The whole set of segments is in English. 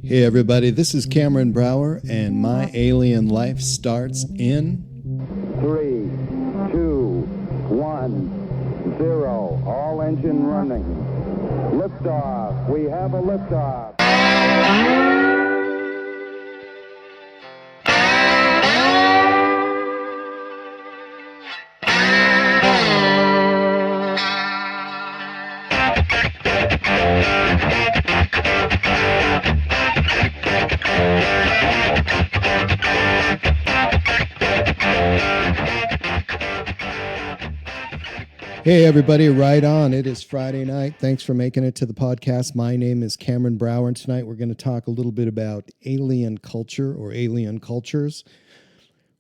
Hey everybody, this is Cameron Brower, and my alien life starts in 3, 2, 1, 0. All engine running. Liftoff. We have a liftoff. Hey everybody, right on. It is Friday night. Thanks for making it to the podcast. My name is Cameron Brower, and tonight we're going to talk a little bit about alien culture or alien cultures.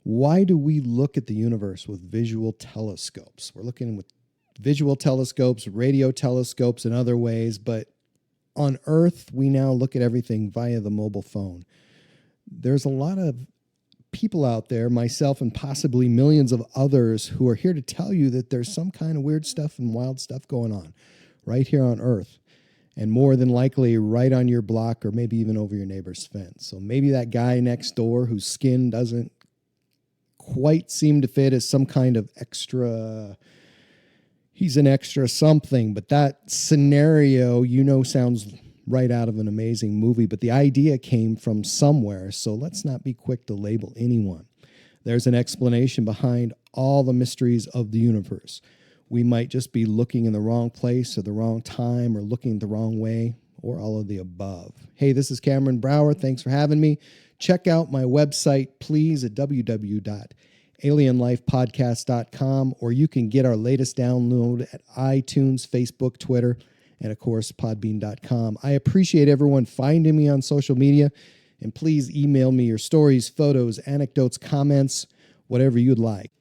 Why do we look at the universe with visual telescopes? We're looking with visual telescopes, radio telescopes, and other ways, but on Earth, we now look at everything via the mobile phone. There's a lot of people out there, myself and possibly millions of others, who are here to tell you that there's some kind of weird stuff and wild stuff going on right here on Earth, and more than likely right on your block or maybe even over your neighbor's fence. So maybe that guy next door whose skin doesn't quite seem to fit as some kind of extra, he's an extra something, but that scenario, sounds right out of an amazing movie, but the idea came from somewhere, so let's not be quick to label anyone. There's an explanation behind all the mysteries of the universe. We might just be looking in the wrong place or the wrong time or looking the wrong way or all of the above. Hey, this is Cameron Brower. Thanks for having me. Check out my website, please, at www.alienlifepodcast.com, or you can get our latest download at iTunes, Facebook, Twitter, and of course, podbean.com. I appreciate everyone finding me on social media, and please email me your stories, photos, anecdotes, comments, whatever you'd like.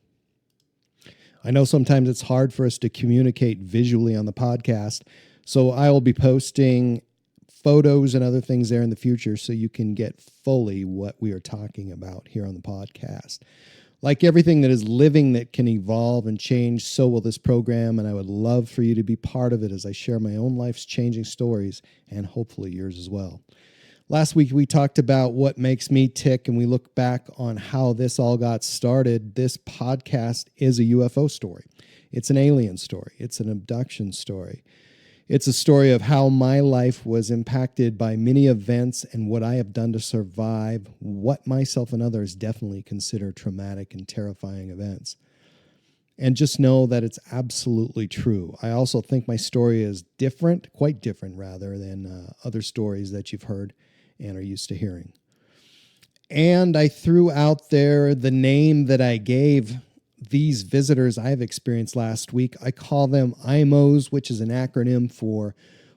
I know sometimes it's hard for us to communicate visually on the podcast, so I will be posting photos and other things there in the future so you can get fully what we are talking about here on the podcast. Like everything that is living that can evolve and change, so will this program, and I would love for you to be part of it as I share my own life's changing stories and hopefully yours as well. Last week, we talked about what makes me tick, and we look back on how this all got started. This podcast is a UFO story. It's an alien story. It's an abduction story. It's a story of how my life was impacted by many events and what I have done to survive what myself and others definitely consider traumatic and terrifying events. And just know that it's absolutely true. I also think my story is different, quite different rather, than other stories that you've heard and are used to hearing. And I threw out there the name that I gave these visitors I've experienced last week. I call them IMOs, which is an acronym for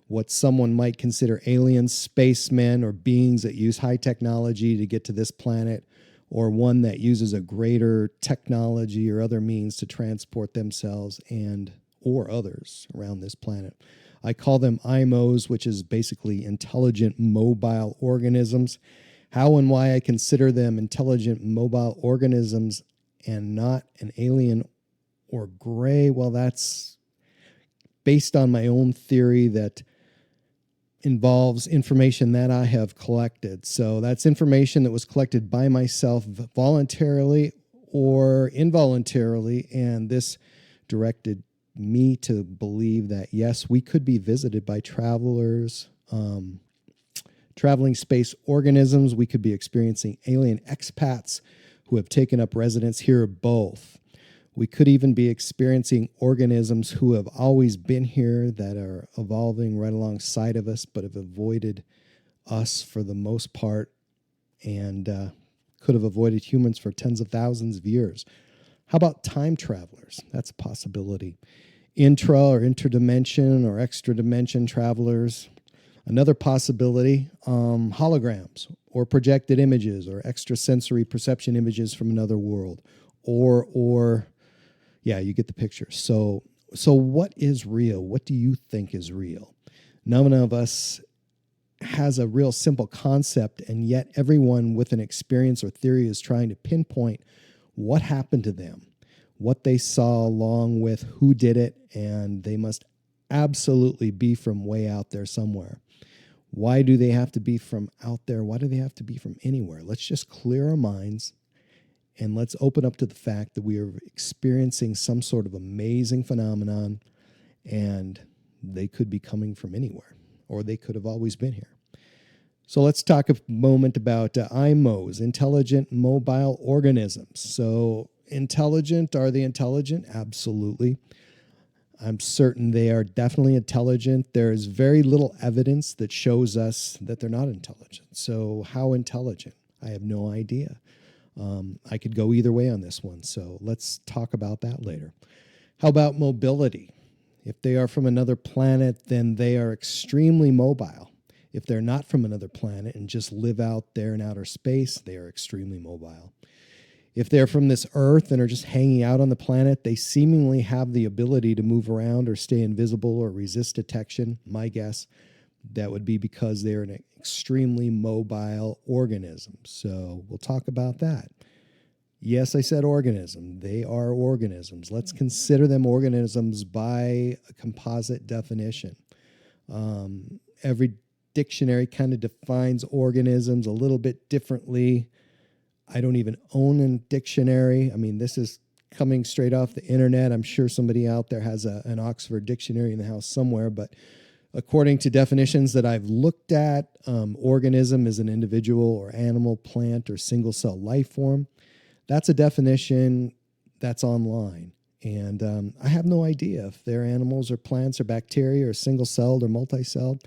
what someone might consider aliens, spacemen, or beings that use high technology to get to this planet, or one that uses a greater technology or other means to transport themselves and or others around this planet. I call them IMOs, which is basically intelligent mobile organisms. How and why I consider them intelligent mobile organisms and not an alien or gray, well, that's based on my own theory that involves information that I have collected. So that's information that was collected by myself voluntarily or involuntarily, and this directed me to believe that, yes, we could be visited by travelers, traveling space organisms. We could be experiencing alien expats who have taken up residence here, both. We could even be experiencing organisms who have always been here that are evolving right alongside of us, but have avoided us for the most part, and could have avoided humans for tens of thousands of years. How about time travelers? That's a possibility. Intra or interdimension or extra dimension travelers. Another possibility, holograms or projected images or extrasensory perception images from another world. Or yeah, you get the picture. So what is real? What do you think is real? None of us has a real simple concept, and yet everyone with an experience or theory is trying to pinpoint what happened to them, what they saw along with who did it, and they must absolutely be from way out there somewhere. Why do they have to be from out there? Why do they have to be from anywhere? Let's just clear our minds and let's open up to the fact that we are experiencing some sort of amazing phenomenon, and they could be coming from anywhere, or they could have always been here. So let's talk a moment about IMOs, intelligent mobile organisms. So intelligent, are they intelligent? Absolutely. I'm certain they are definitely intelligent. There's very little evidence that shows us that they're not intelligent. So how intelligent? I have no idea. I could go either way on this one. So let's talk about that later. How about mobility? If they are from another planet, then they are extremely mobile. If they're not from another planet and just live out there in outer space, they are extremely mobile. If they're from this Earth and are just hanging out on the planet, they seemingly have the ability to move around or stay invisible or resist detection. My guess, that would be because they're an extremely mobile organism. So we'll talk about that. Yes, I said organism. They are organisms. Let's consider them organisms by a composite definition. Every dictionary kind of defines organisms a little bit differently. I don't even own a dictionary. I mean, this is coming straight off the internet. I'm sure somebody out there has an Oxford dictionary in the house somewhere, but according to definitions that I've looked at, organism is an individual or animal, plant, or single-cell life form. That's a definition that's online. And I have no idea if they're animals or plants or bacteria or single-celled or multi-celled.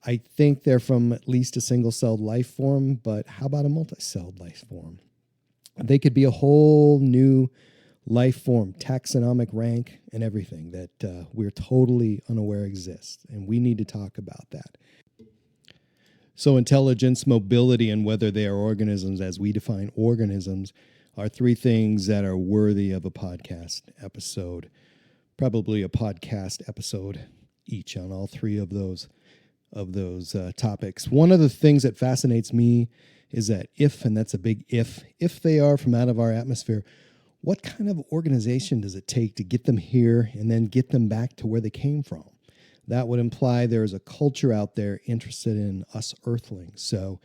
I think they're from at least a single-celled life form, but how about a multi-celled life form? They could be a whole new life form, taxonomic rank, and everything that we're totally unaware exists, and we need to talk about that. So intelligence, mobility, and whether they are organisms as we define organisms are three things that are worthy of a podcast episode, probably a podcast episode each on all three of those topics. One of the things that fascinates me is that and that's a big if they are from out of our atmosphere, what kind of organization does it take to get them here and then get them back to where they came from? That would imply there's a culture out there interested in us earthlings. So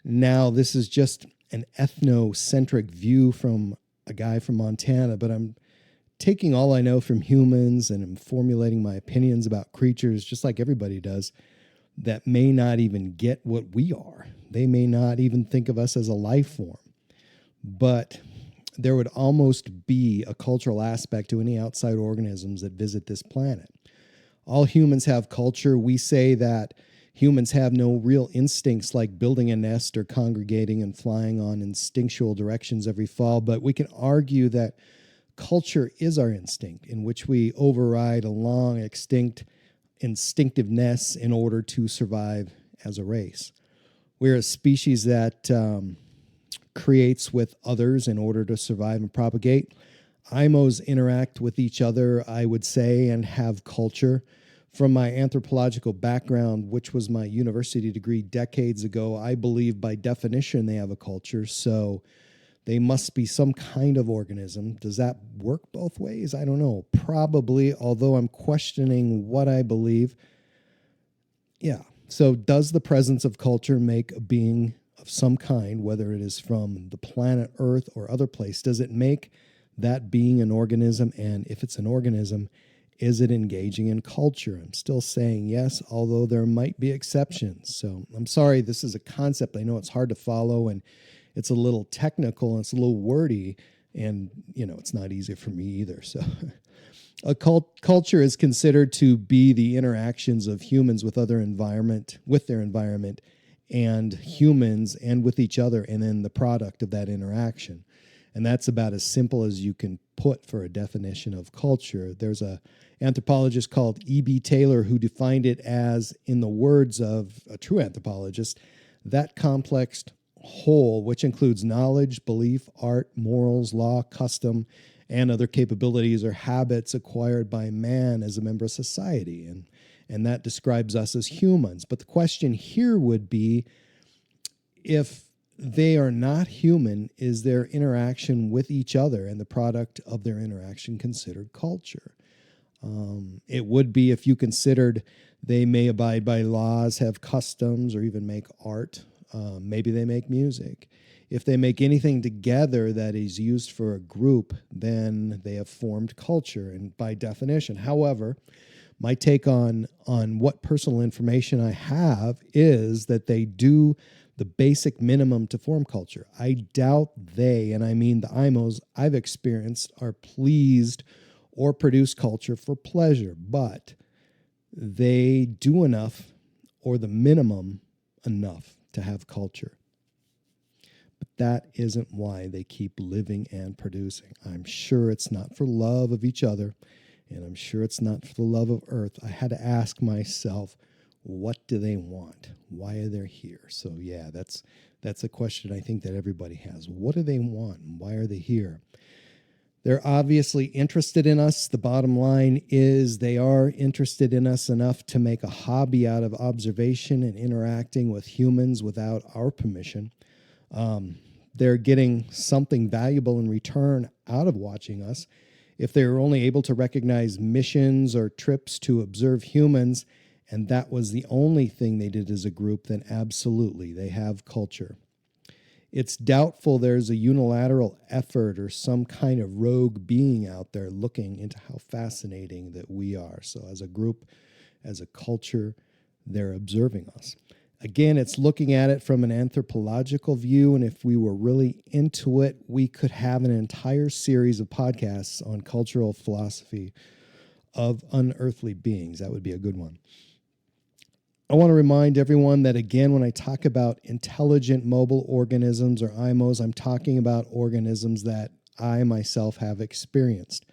now this is just an ethnocentric view from a guy from Montana, but I'm taking all I know from humans and I'm formulating my opinions about creatures just like everybody does that may not even get what we are. They may not even think of us as a life form. But there would almost be a cultural aspect to any outside organisms that visit this planet. All humans have culture. We say that humans have no real instincts like building a nest or congregating and flying on instinctual directions every fall, but we can argue that culture is our instinct in which we override a long extinct instinctiveness in order to survive as a race. We're a species that creates with others in order to survive and propagate. IMOs interact with each other, I would say, and have culture. From my anthropological background, which was my university degree decades ago, I believe by definition they have a culture, so they must be some kind of organism. Does that work both ways? I don't know. Probably, although I'm questioning what I believe. Yeah. So does the presence of culture make a being of some kind, whether it is from the planet Earth or other place, does it make that being an organism? And if it's an organism, is it engaging in culture? I'm still saying yes, although there might be exceptions. So I'm sorry, this is a concept. I know it's hard to follow and it's a little technical and it's a little wordy, and it's not easy for me either. So a culture is considered to be the interactions of humans with their environment, and humans and with each other, and then the product of that interaction. And that's about as simple as you can put for a definition of culture. There's a anthropologist called E.B. Taylor who defined it as, in the words of a true anthropologist, that complex whole, which includes knowledge, belief, art, morals, law, custom, and other capabilities or habits acquired by man as a member of society. And that describes us as humans. But the question here would be, if they are not human, is their interaction with each other and the product of their interaction considered culture? It would be if you considered they may abide by laws, have customs, or even make art. Maybe they make music. If they make anything together that is used for a group, then they have formed culture, and by definition. However, my take on what personal information I have is that they do the basic minimum to form culture. I doubt they, and I mean the IMOs I've experienced, are pleased or produce culture for pleasure, but they do enough or the minimum enough to have culture. But that isn't why they keep living and producing. I'm sure it's not for love of each other, and I'm sure it's not for the love of Earth. I had to ask myself, what do they want? Why are they here? So yeah, that's a question I think that everybody has. What do they want? And why are they here? They're obviously interested in us. The bottom line is they are interested in us enough to make a hobby out of observation and interacting with humans without our permission. They're getting something valuable in return out of watching us. If they were only able to recognize missions or trips to observe humans, and that was the only thing they did as a group, then absolutely, they have culture. It's doubtful there's a unilateral effort or some kind of rogue being out there looking into how fascinating that we are. So as a group, as a culture, they're observing us. Again, it's looking at it from an anthropological view, and if we were really into it, we could have an entire series of podcasts on cultural philosophy of unearthly beings. That would be a good one. I want to remind everyone that, again, when I talk about intelligent mobile organisms or IMOs, I'm talking about organisms that I myself have experienced.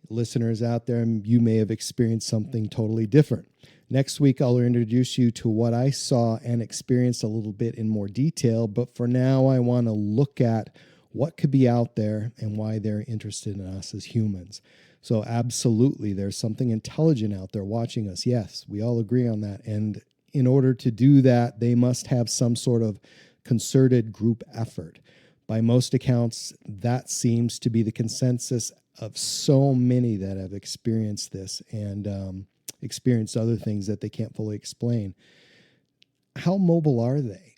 Listeners out there, you may have experienced something totally different. Next week, I'll introduce you to what I saw and experienced a little bit in more detail, but for now, I want to look at what could be out there and why they're interested in us as humans. So absolutely, there's something intelligent out there watching us. Yes, we all agree on that. And in order to do that, they must have some sort of concerted group effort. By most accounts, that seems to be the consensus of so many that have experienced this and experienced other things that they can't fully explain. How mobile are they?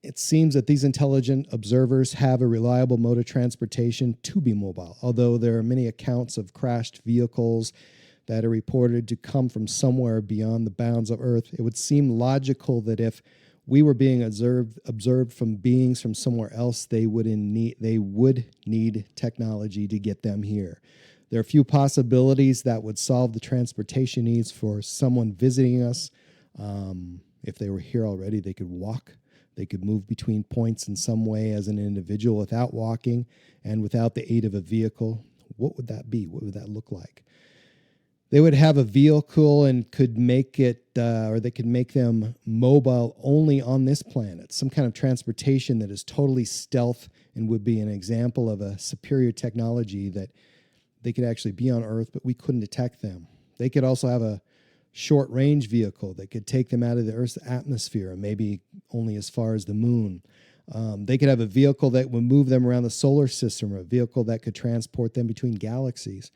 It seems that these intelligent observers have a reliable mode of transportation to be mobile, although there are many accounts of crashed vehicles that are reported to come from somewhere beyond the bounds of Earth. It would seem logical that if we were being observed from beings from somewhere else, they would need technology to get them here. There are a few possibilities that would solve the transportation needs for someone visiting us. If they were here already, they could walk. They could move between points in some way as an individual without walking and without the aid of a vehicle. What would that be? What would that look like? They would have a vehicle and could make it, or they could make them mobile only on this planet. Some kind of transportation that is totally stealth and would be an example of a superior technology that they could actually be on Earth, but we couldn't detect them. They could also have a short-range vehicle that could take them out of the Earth's atmosphere and maybe only as far as the moon. They could have a vehicle that would move them around the solar system, or a vehicle that could transport them between galaxies.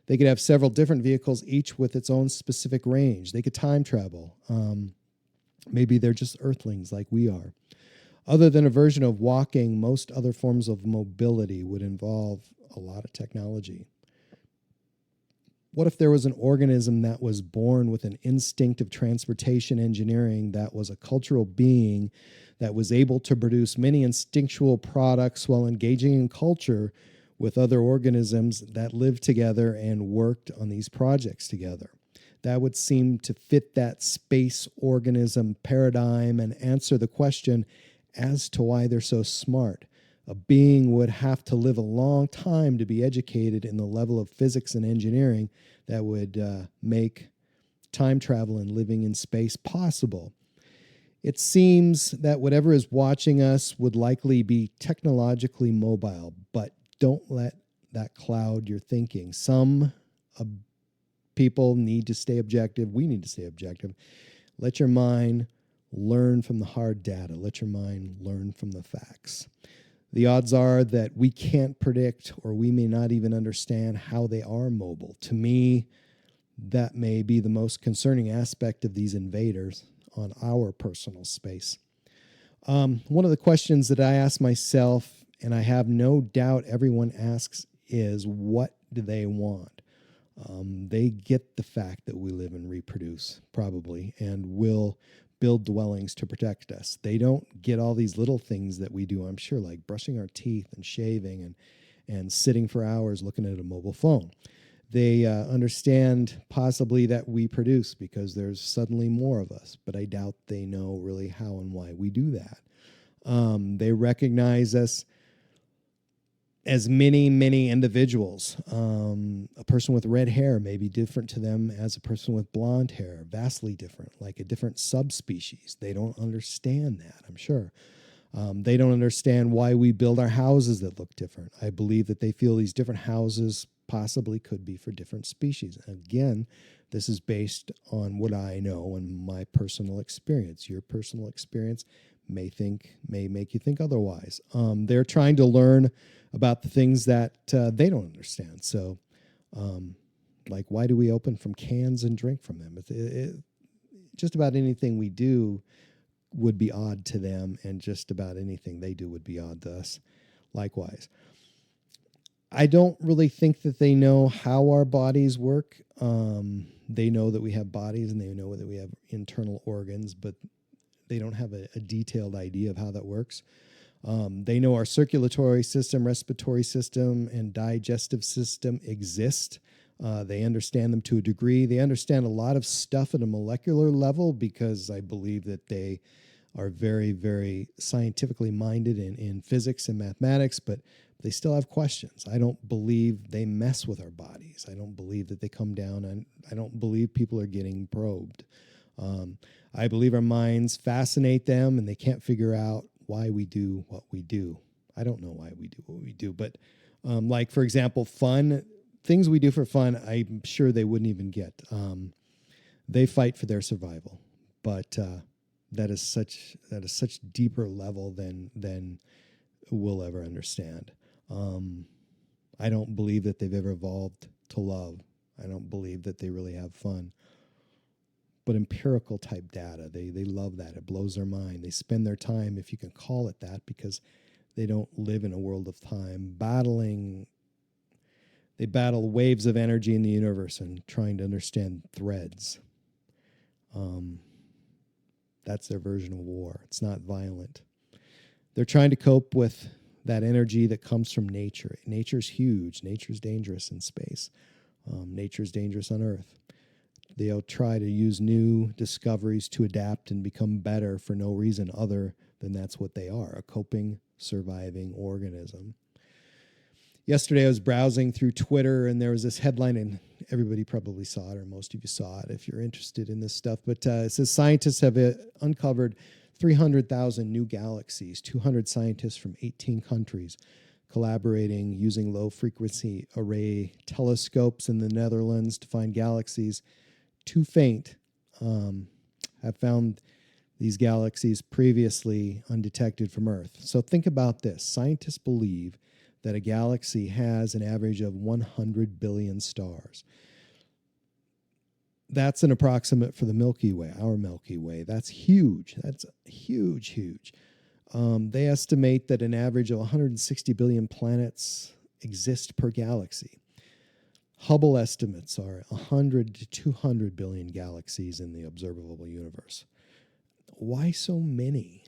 They could have several different vehicles, each with its own specific range. They could time travel. Maybe they're just earthlings like we are. Other than a version of walking, most other forms of mobility would involve a lot of technology. What if there was an organism that was born with an instinct of transportation engineering, that was a cultural being that was able to produce many instinctual products while engaging in culture with other organisms that lived together and worked on these projects together? That would seem to fit that space organism paradigm and answer the question as to why they're so smart. A being would have to live a long time to be educated in the level of physics and engineering that would make time travel and living in space possible. It seems that whatever is watching us would likely be technologically mobile, but don't let that cloud your thinking. Some people need to stay objective. We need to stay objective. Let your mind learn from the hard data. Let your mind learn from the facts. The odds are that we can't predict, or we may not even understand how they are mobile. To me, That may be the most concerning aspect of these invaders on our personal space. One of the questions that I ask myself, and I have no doubt everyone asks, is what do they want? They get the fact that we live and reproduce, probably, and will build dwellings to protect us. They don't get all these little things that we do, I'm sure, like brushing our teeth and shaving and sitting for hours looking at a mobile phone. They understand possibly that we produce because there's suddenly more of us, but I doubt they know really how and why we do that. They recognize us as many, many individuals. A person with red hair may be different to them as a person with blonde hair, vastly different, like a different subspecies. They don't understand that, I'm sure. They don't understand why we build our houses that look different. I believe that they feel these different houses possibly could be for different species. Again, this is based on what I know and my personal experience. Your personal experience may make you think otherwise. They're trying to learn about the things that they don't understand. So, like, why do we open from cans and drink from them? Just about anything we do would be odd to them, and just about anything they do would be odd to us. Likewise, I don't really think that they know how our bodies work. They know that we have bodies and they know that we have internal organs, but they don't have a detailed idea of how that works. They know our circulatory system, respiratory system, and digestive system exist. They understand them to a degree. They understand a lot of stuff at a molecular level because I believe that they are very, very scientifically minded in physics and mathematics, but they still have questions. I don't believe they mess with our bodies. I don't believe that they come down, and I don't believe people are getting probed. I believe our minds fascinate them and they can't figure out why we do what we do. I don't know why we do what we do, but like, for example, fun, things we do for fun, I'm sure they wouldn't even get. They fight for their survival, but that is such deeper level than we'll ever understand. I don't believe that they've ever evolved to love. I don't believe that they really have fun. But empirical type data, they love that. It blows their mind. They spend their time, if you can call it that, because they don't live in a world of time, they battle waves of energy in the universe and trying to understand threads. That's their version of war. It's not violent. They're trying to cope with that energy that comes from nature. Nature's huge. Nature's dangerous in space. Nature's dangerous on Earth. They'll try to use new discoveries to adapt and become better for no reason other than that's what they are, a coping, surviving organism. Yesterday I was browsing through Twitter and there was this headline, and everybody probably saw it, or most of you saw it if you're interested in this stuff, but it says scientists have uncovered 300,000 new galaxies, 200 scientists from 18 countries collaborating using low-frequency array telescopes in the Netherlands to find galaxies too faint, have found these galaxies previously undetected from Earth. So think about this. Scientists believe that a galaxy has an average of 100 billion stars. That's an approximate for the Milky Way, our Milky Way. That's huge. That's huge, huge. They estimate that an average of 160 billion planets exist per galaxy. Hubble estimates are 100 to 200 billion galaxies in the observable universe. Why so many?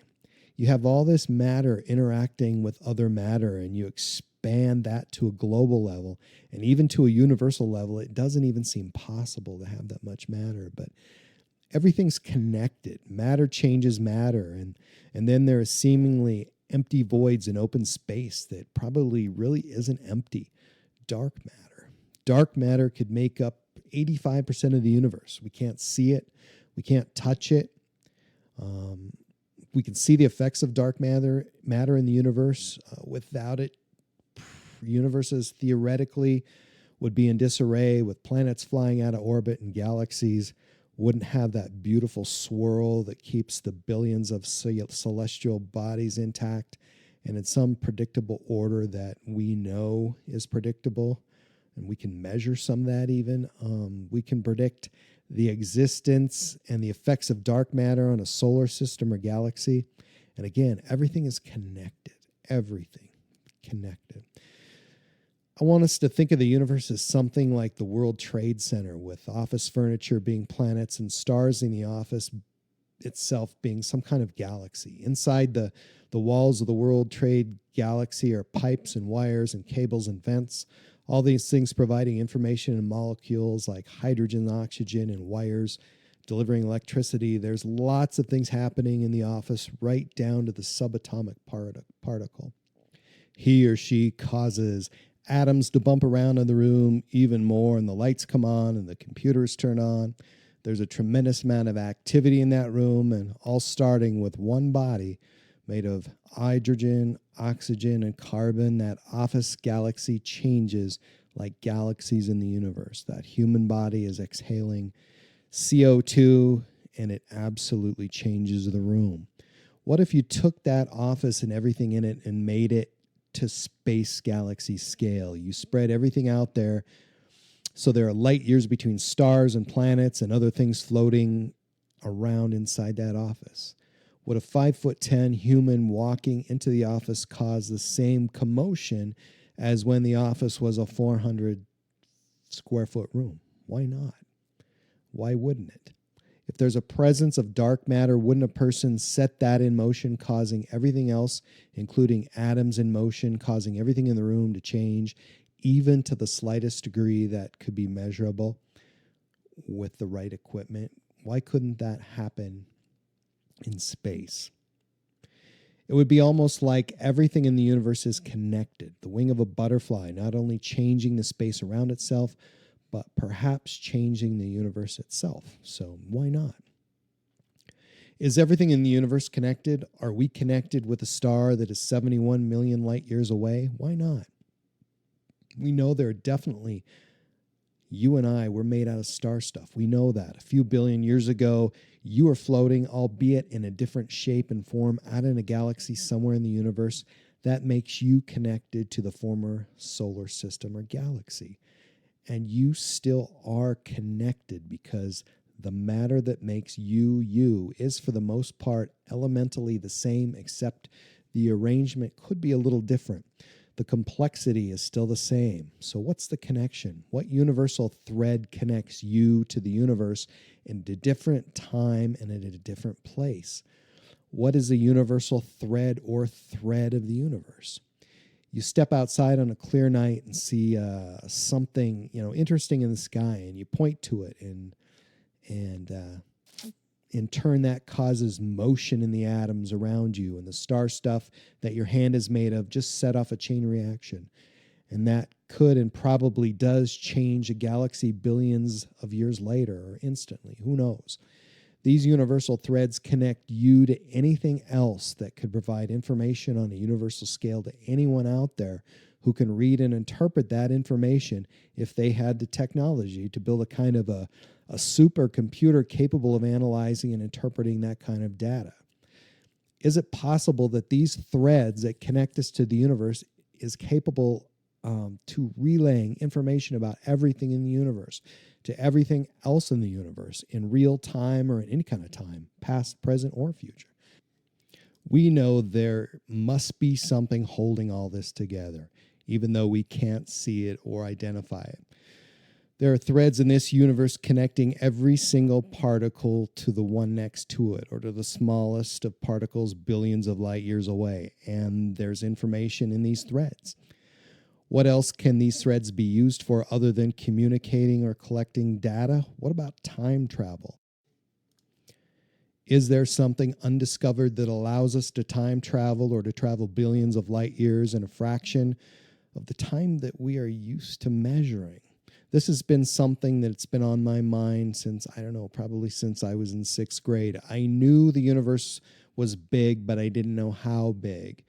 You have all this matter interacting with other matter, and you expand that to a global level and even to a universal level. It doesn't even seem possible to have that much matter, but everything's connected. Matter changes matter, and then there are seemingly empty voids in open space that probably really isn't empty. Dark matter. Dark matter could make up 85% of the universe. We can't see it. We can't touch it. We can see the effects of dark matter in the universe. Without it, universes theoretically would be in disarray, with planets flying out of orbit and galaxies wouldn't have that beautiful swirl that keeps the billions of celestial bodies intact and in some predictable order that we know is predictable. and we can measure some of that even. We can predict the existence and the effects of dark matter on a solar system or galaxy. And again, everything is connected. Everything connected. I want us to think of the universe as something like the World Trade Center, with office furniture being planets and stars in the office itself being some kind of galaxy. Inside the walls of the World Trade Galaxy are pipes and wires and cables and vents, all these things providing information in molecules like hydrogen, oxygen, and wires delivering electricity. There's lots of things happening in the office, right down to the subatomic particle. He or she causes atoms to bump around in the room even more, and the lights come on and the computers turn on. There's a tremendous amount of activity in that room, and all starting with one body made of hydrogen, oxygen, and carbon. That office galaxy changes like galaxies in the universe. That human body is exhaling CO2, and it absolutely changes the room. What if you took that office and everything in it and made it to space galaxy scale? You spread everything out there, so there are light years between stars and planets and other things floating around inside that office. Would a 5'10" human walking into the office cause the same commotion as when the office was a 400 square foot room? Why not? Why wouldn't it? If there's a presence of dark matter, wouldn't a person set that in motion, causing everything else, including atoms in motion, causing everything in the room to change, even to the slightest degree that could be measurable with the right equipment? Why couldn't that happen in space? It would be almost like everything in the universe is connected. The wing of a butterfly, not only changing the space around itself, but perhaps changing the universe itself. So why not? Is everything in the universe connected? Are we connected with a star that is 71 million light years away? Why not? We know there are definitely, you and I were made out of star stuff. We know that. A few billion years ago, you were floating, albeit in a different shape and form, out in a galaxy somewhere in the universe. That makes you connected to the former solar system or galaxy. And you still are connected, because the matter that makes you, you, is for the most part elementally the same, except the arrangement could be a little different. The complexity is still the same. So what's the connection? What universal thread connects you to the universe in a different time and at a different place? What is a universal thread or thread of the universe? You step outside on a clear night and see something interesting in the sky, and you point to it, and in turn that causes motion in the atoms around you, and the star stuff that your hand is made of just set off a chain reaction, and that could and probably does change a galaxy billions of years later or instantly. Who knows? These universal threads connect you to anything else that could provide information on a universal scale to anyone out there who can read and interpret that information if they had the technology to build a kind of a supercomputer capable of analyzing and interpreting that kind of data. Is it possible that these threads that connect us to the universe is capable to relaying information about everything in the universe to everything else in the universe in real time or in any kind of time, past, present, or future? We know there must be something holding all this together, even though we can't see it or identify it. There are threads in this universe connecting every single particle to the one next to it, or to the smallest of particles billions of light years away, and there's information in these threads. What else can these threads be used for other than communicating or collecting data? What about time travel? Is there something undiscovered that allows us to time travel, or to travel billions of light years in a fraction of the time that we are used to measuring? This has been something that's been on my mind since, probably since I was in 6th grade. I knew the universe was big, but I didn't know how big.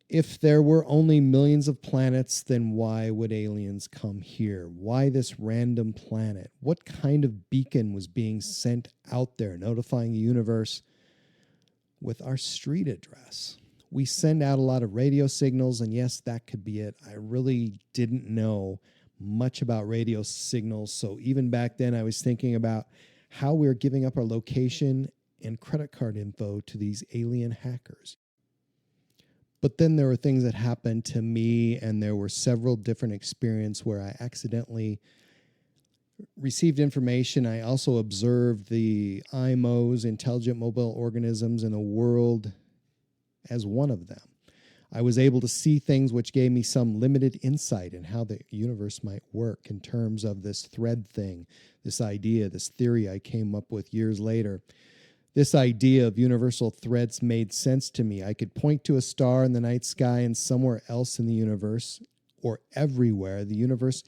If there were only millions of planets, then why would aliens come here? Why this random planet? What kind of beacon was being sent out there notifying the universe with our street address? we send out a lot of radio signals, and yes, that could be it. I really didn't know much about radio signals. So even back then, I was thinking about how we're giving up our location and credit card info to these alien hackers. But then there were things that happened to me, and there were several different experiences where I accidentally received information. I also observed the IMOs, intelligent mobile organisms in the world, as one of them. I was able to see things which gave me some limited insight in how the universe might work in terms of this thread thing, this idea, this theory I came up with years later. This idea of universal threads made sense to me. I could point to a star in the night sky and somewhere else in the universe, or everywhere, the universe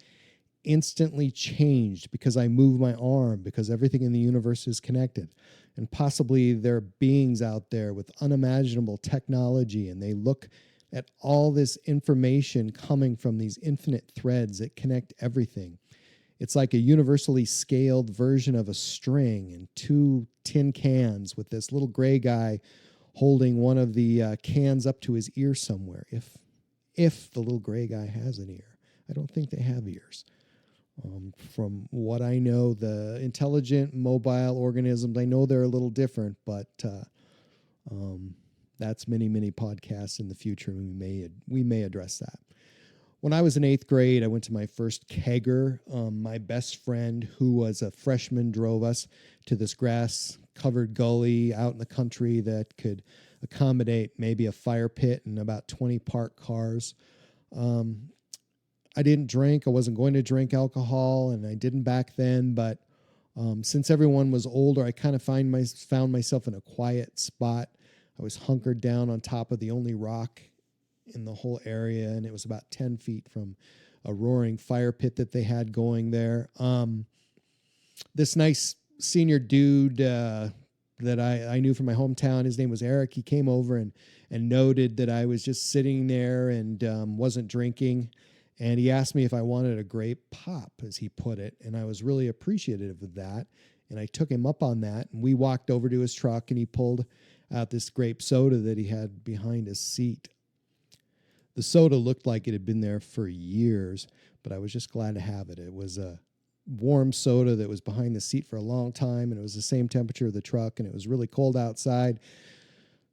instantly changed because I moved my arm, because everything in the universe is connected. And possibly there are beings out there with unimaginable technology, and they look at all this information coming from these infinite threads that connect everything. It's like a universally scaled version of a string and two tin cans with this little gray guy holding one of the cans up to his ear somewhere, if the little gray guy has an ear. I don't think they have ears. From what I know, the intelligent mobile organisms, I know they're a little different, but that's many, many podcasts in the future, and we may address that. When I was in 8th grade, I went to my first kegger. My best friend, who was a freshman, drove us to this grass-covered gully out in the country that could accommodate maybe a fire pit and about 20 parked cars. I didn't drink. I wasn't going to drink alcohol, and I didn't back then. But since everyone was older, I kind of found myself in a quiet spot. I was hunkered down on top of the only rock in the whole area, and it was about 10 feet from a roaring fire pit that they had going there. This nice senior dude that I knew from my hometown, his name was Eric. He came over and noted that I was just sitting there and wasn't drinking. And he asked me if I wanted a grape pop, as he put it. And I was really appreciative of that. And I took him up on that. And we walked over to his truck, and he pulled out this grape soda that he had behind his seat. The soda looked like it had been there for years, but I was just glad to have it. It was a warm soda that was behind the seat for a long time, and it was the same temperature of the truck, and it was really cold outside.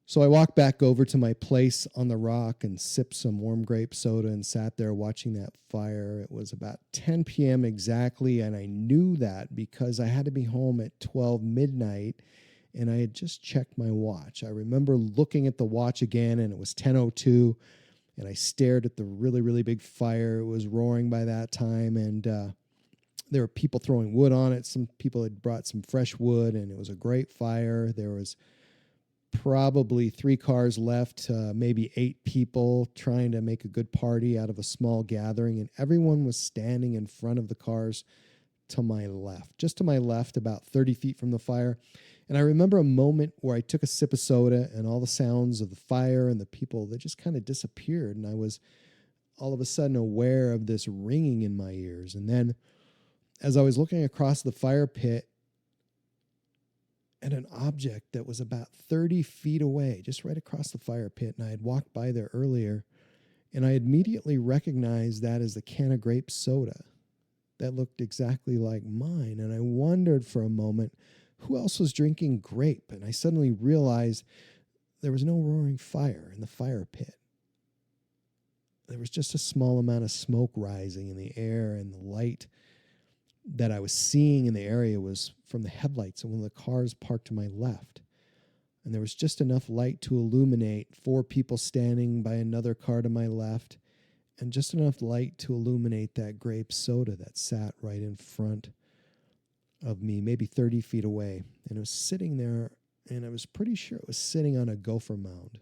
So I walked back over to my place on the rock and sipped some warm grape soda and sat there watching that fire. It was about 10 p.m. exactly, and I knew that because I had to be home at 12 midnight, and I had just checked my watch. I remember looking at the watch again, and it was 10:02, and I stared at the really, really big fire. It was roaring by that time, and there were people throwing wood on it. Some people had brought some fresh wood, and it was a great fire. There was probably 3 cars left, maybe 8 people trying to make a good party out of a small gathering, and everyone was standing in front of the cars to my left, just to my left, about 30 feet from the fire. And I remember a moment where I took a sip of soda, and all the sounds of the fire and the people, they just kind of disappeared, and I was all of a sudden aware of this ringing in my ears. And then as I was looking across the fire pit at an object that was about 30 feet away, just right across the fire pit, and I had walked by there earlier, and I immediately recognized that as the can of grape soda that looked exactly like mine. And I wondered for a moment who else was drinking grape, and I suddenly realized there was no roaring fire in the fire pit. There was just a small amount of smoke rising in the air, and the light that I was seeing in the area was from the headlights of one of the cars parked to my left. And there was just enough light to illuminate 4 people standing by another car to my left, and just enough light to illuminate that grape soda that sat right in front of me, maybe 30 feet away. And it was sitting there, and I was pretty sure it was sitting on a gopher mound.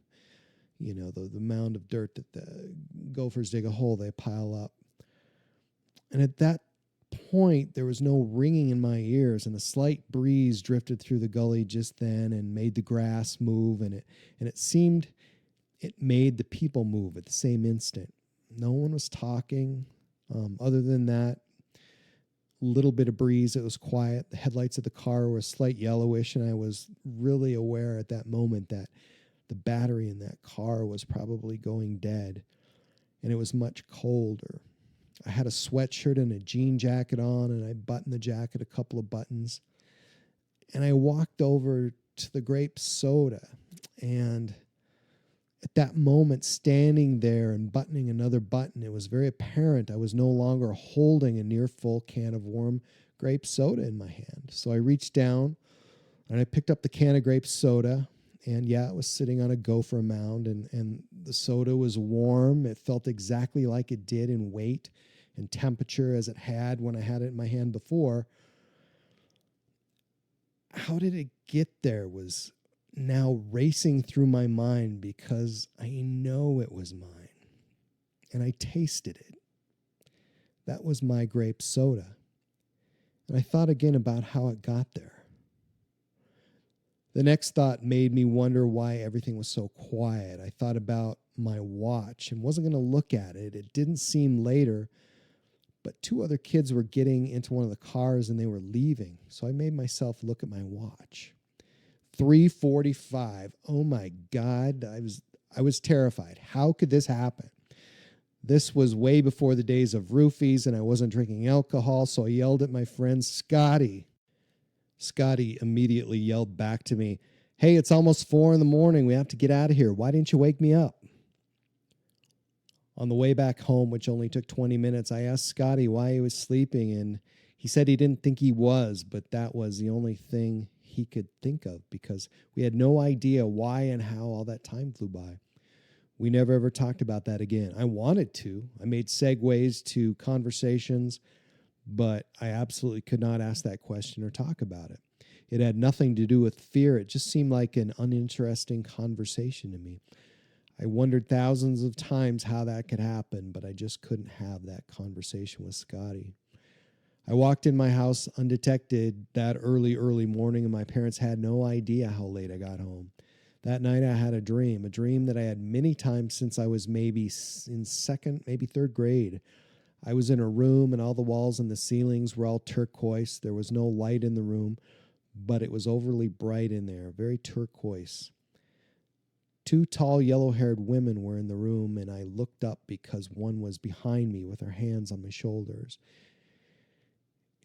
You know, the mound of dirt that the gophers dig a hole, they pile up. And at that point, there was no ringing in my ears, and a slight breeze drifted through the gully just then and made the grass move, and it seemed it made the people move at the same instant. No one was talking. Other than that, little bit of breeze. It was quiet. The headlights of the car were slight yellowish, and I was really aware at that moment that the battery in that car was probably going dead, and it was much colder. I had a sweatshirt and a jean jacket on, and I buttoned the jacket a couple of buttons. And I walked over to the grape soda, and at that moment, standing there and buttoning another button, it was very apparent I was no longer holding a near full can of warm grape soda in my hand. So I reached down and I picked up the can of grape soda, and yeah, it was sitting on a gopher mound, and the soda was warm. It felt exactly like it did in weight and temperature as it had when I had it in my hand before. How did it get there was now racing through my mind, because I know it was mine and I tasted it. That was my grape soda. And I thought again about how it got there. The next thought made me wonder why everything was so quiet. I thought about my watch and wasn't going to look at it. It didn't seem later, but two other kids were getting into one of the cars and they were leaving. So I made myself look at my watch. 3:45. Oh my God. I was terrified. How could this happen? This was way before the days of roofies, and I wasn't drinking alcohol, so I yelled at my friend Scotty. Scotty immediately yelled back to me, "Hey, it's almost 4 a.m. We have to get out of here. Why didn't you wake me up?" On the way back home, which only took 20 minutes, I asked Scotty why he was sleeping, and he said he didn't think he was, but that was the only thing he could think of, because we had no idea why and how all that time flew by. We never ever talked about that again. I wanted to. I made segues to conversations, but I absolutely could not ask that question or talk about it. It had nothing to do with fear. It just seemed like an uninteresting conversation to me. I wondered thousands of times how that could happen, but I just couldn't have that conversation with Scotty. I walked in my house undetected that early morning, and my parents had no idea how late I got home. That night I had a dream that I had many times since I was maybe in second, maybe third grade. I was in a room, and all the walls and the ceilings were all turquoise. There was no light in the room, but it was overly bright in there, very turquoise. Two tall, yellow-haired women were in the room, and I looked up because one was behind me with her hands on my shoulders.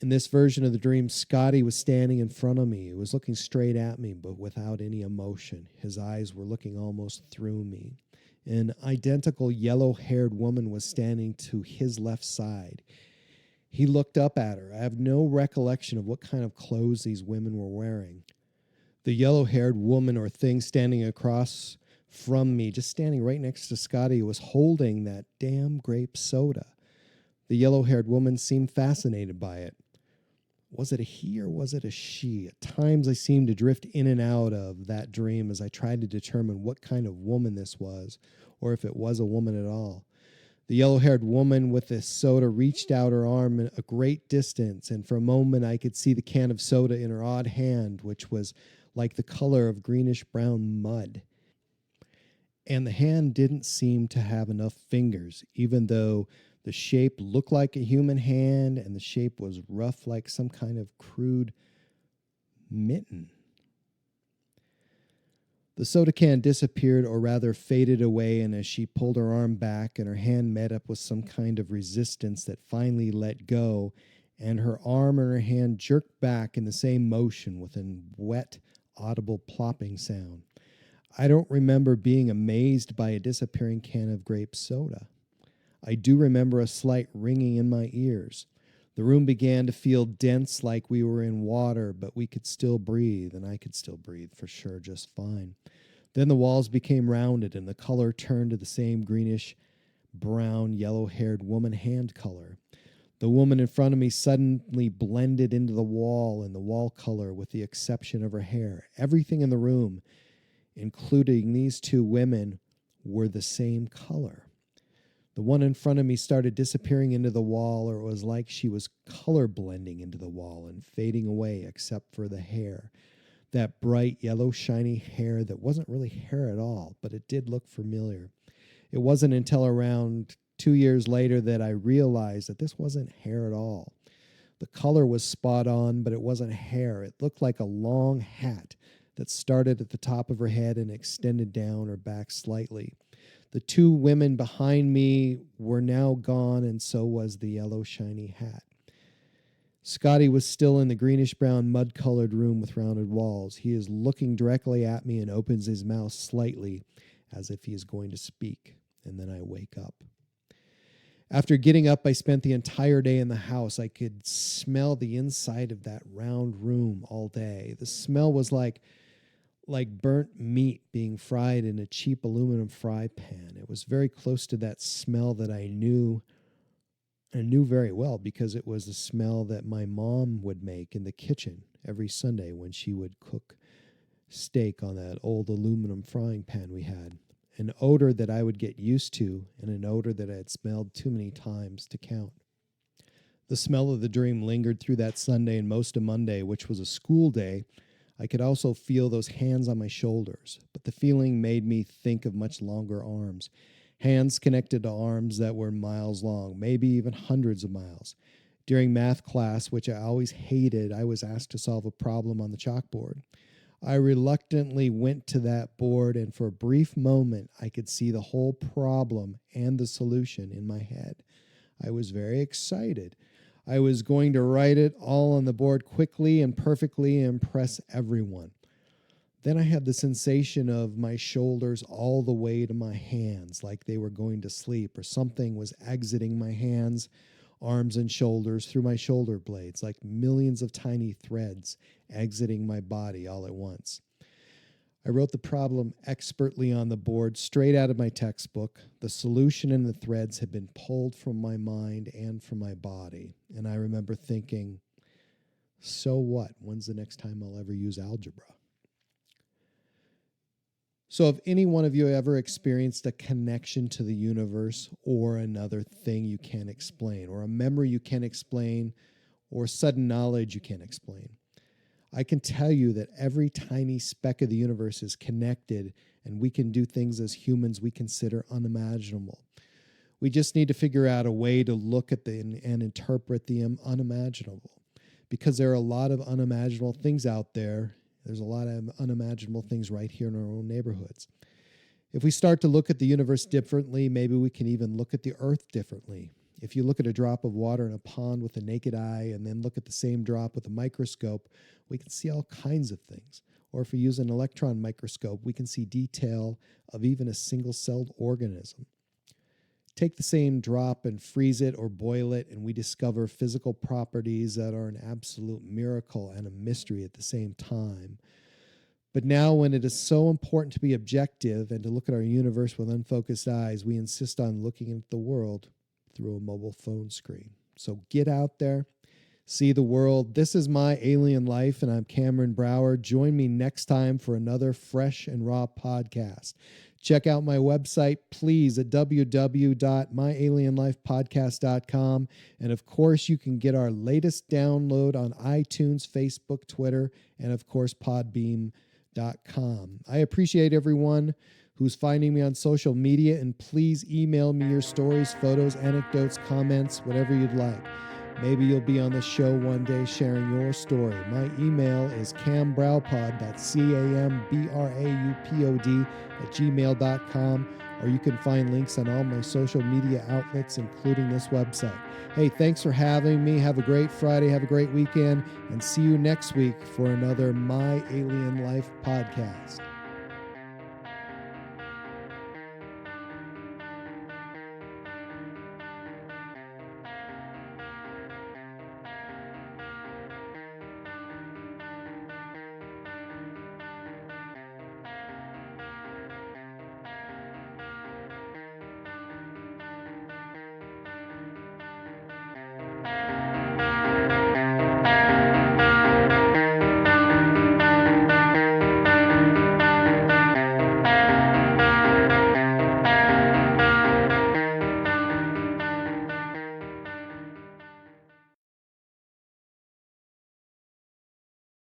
In this version of the dream, Scotty was standing in front of me. He was looking straight at me, but without any emotion. His eyes were looking almost through me. An identical yellow-haired woman was standing to his left side. He looked up at her. I have no recollection of what kind of clothes these women were wearing. The yellow-haired woman or thing standing across from me, just standing right next to Scotty, was holding that damn grape soda. The yellow-haired woman seemed fascinated by it. Was it a he or was it a she? At times I seemed to drift in and out of that dream as I tried to determine what kind of woman this was, or if it was a woman at all. The yellow-haired woman with the soda reached out her arm a great distance, and for a moment I could see the can of soda in her odd hand, which was like the color of greenish-brown mud. And the hand didn't seem to have enough fingers, even though the shape looked like a human hand, and the shape was rough like some kind of crude mitten. The soda can disappeared, or rather faded away, and as she pulled her arm back and her hand met up with some kind of resistance that finally let go, and her arm and her hand jerked back in the same motion with a wet, audible plopping sound. I don't remember being amazed by a disappearing can of grape soda. I do remember a slight ringing in my ears. The room began to feel dense, like we were in water, but we could still breathe, and I could still breathe for sure just fine. Then the walls became rounded, and the color turned to the same greenish, brown, yellow-haired woman hand color. The woman in front of me suddenly blended into the wall and the wall color, with the exception of her hair. Everything in the room, including these two women, were the same color. The one in front of me started disappearing into the wall, or it was like she was color blending into the wall and fading away except for the hair. That bright, yellow, shiny hair that wasn't really hair at all, but it did look familiar. It wasn't until around 2 years later that I realized that this wasn't hair at all. The color was spot on, but it wasn't hair. It looked like a long hat that started at the top of her head and extended down her back slightly. The two women behind me were now gone, and so was the yellow shiny hat. Scotty was still in the greenish-brown mud-colored room with rounded walls. He is looking directly at me and opens his mouth slightly as if he is going to speak, and then I wake up. After getting up, I spent the entire day in the house. I could smell the inside of that round room all day. The smell was like burnt meat being fried in a cheap aluminum fry pan. It was very close to that smell that I knew very well, because it was the smell that my mom would make in the kitchen every Sunday when she would cook steak on that old aluminum frying pan we had. An odor that I would get used to, and an odor that I had smelled too many times to count. The smell of the dream lingered through that Sunday and most of Monday, which was a school day. I could also feel those hands on my shoulders, but the feeling made me think of much longer arms. Hands connected to arms that were miles long, maybe even hundreds of miles. During math class, which I always hated, I was asked to solve a problem on the chalkboard. I reluctantly went to that board, and for a brief moment, I could see the whole problem and the solution in my head. I was very excited. I was going to write it all on the board quickly and perfectly and impress everyone. Then I had the sensation of my shoulders all the way to my hands, like they were going to sleep, or something was exiting my hands, arms, and shoulders through my shoulder blades, like millions of tiny threads exiting my body all at once. I wrote the problem expertly on the board, straight out of my textbook. The solution and the threads had been pulled from my mind and from my body. And I remember thinking, so what? When's the next time I'll ever use algebra? So if any one of you ever experienced a connection to the universe, or another thing you can't explain, or a memory you can't explain, or sudden knowledge you can't explain, I can tell you that every tiny speck of the universe is connected, and we can do things as humans we consider unimaginable. We just need to figure out a way to look at and interpret the unimaginable, because there are a lot of unimaginable things out there. There's a lot of unimaginable things right here in our own neighborhoods. If we start to look at the universe differently, maybe we can even look at the earth differently. If you look at a drop of water in a pond with a naked eye and then look at the same drop with a microscope, we can see all kinds of things. Or if we use an electron microscope, we can see detail of even a single-celled organism. Take the same drop and freeze it or boil it, and we discover physical properties that are an absolute miracle and a mystery at the same time. But now, when it is so important to be objective and to look at our universe with unfocused eyes, we insist on looking at the world through a mobile phone screen. So get out there, see the world. This is My Alien Life, and I'm Cameron Brower. Join me next time for another fresh and raw podcast. Check out my website, please, at www.myalienlifepodcast.com. And of course, you can get our latest download on iTunes, Facebook, Twitter, and of course, podbeam.com. I appreciate everyone who's finding me on social media, and please email me your stories, photos, anecdotes, comments, whatever you'd like. Maybe you'll be on the show one day sharing your story. My email is cambraupod, that's CAMBRAUPOD @gmail.com, or you can find links on all my social media outlets, including this website. Hey, thanks for having me. Have a great Friday. Have a great weekend, and see you next week for another My Alien Life podcast.